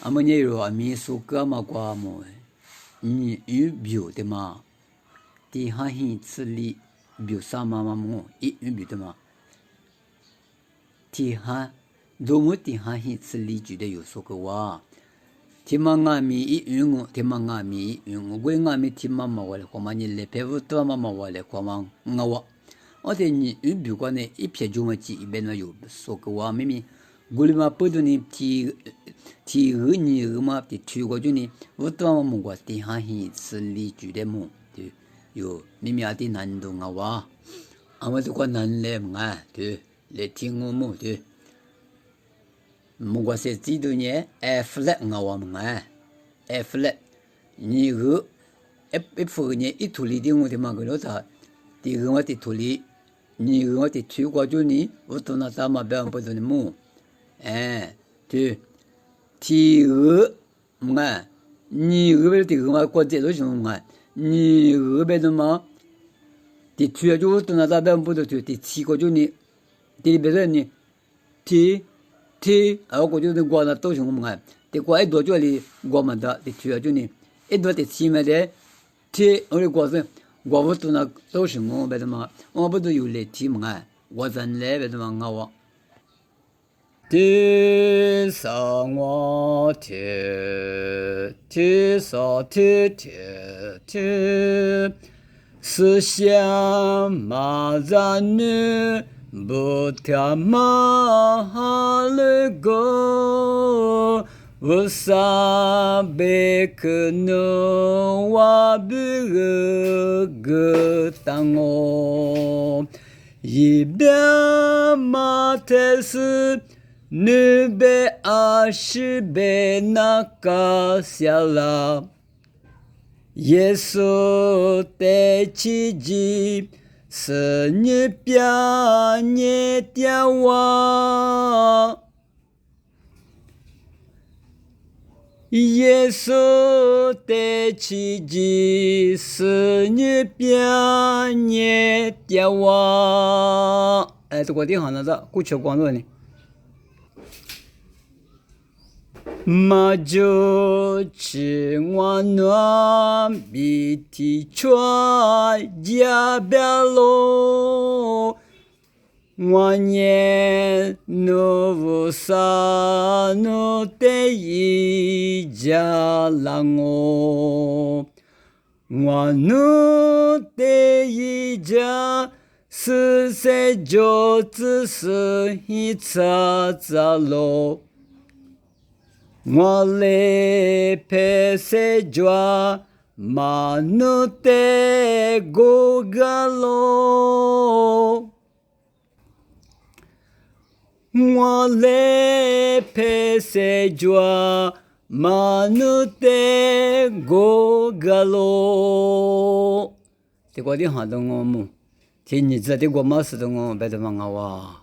아무니로 아미수 까마과모 니 유뷰 데마 디하히 츠리 뷰사마마모 이 유뷰 데마 디하 도무 디하히 츠리 주데 요소거와 디망아미 이 융우 디망아미 융우 고잉아미 디마마와레 고마니레 베부토마마와레 고망 나와 어디니 유뷰관에 입혀주마지 이베나 요 소거와 미미 gulma poduni ti ni ma ti tugo juni wutwa mo gwa ti ha hi sli ju de mo ti yo mimi ati nan do nga wa amadu kwa nan le nga ti le tingo mo ti mo gwa se ti do nye e flat nga wa nga e flat ni gu e fu nye i tu li ding mo ti ma go ta ti gu ma ti tu li ni gu ma ti tugo juni wutwa na ta ma ba po do ni mo 티 뭔가 니 의벨 티 그마 꼬제도 좀 뭔가 니 의벨도 뭐 뒤투여주 또 나다 변부도 뒤 치고 주니 뒤베더니 티 하고 주는 거나 또 좀 뭔가 티 과에 도저리 거만다 뒤투여주니 에도한테 치면데 티 우리 거서 거부터 나 또시 뭐 베더마 어부도 요래 티 뭔가 원산래 베더마 나와地上我天，地上天天天，思想马然女不跳马哈勒个，无啥别可能我不个当我，一边马特斯。女被20被那个下了，耶稣的奇迹是你表你掉我，耶稣的奇迹是你表你掉我。哎，这个地方那个过去光着呢。马就吃我暖鼻涕穿加边路，我年努无啥努得一家人哦，我努得一家是谁就只是一查查喽。我来陪谁抓马努的过个路，我来陪谁抓马努的过个路。这个地方的我们，听你这的我们是的我白的忙啊哇。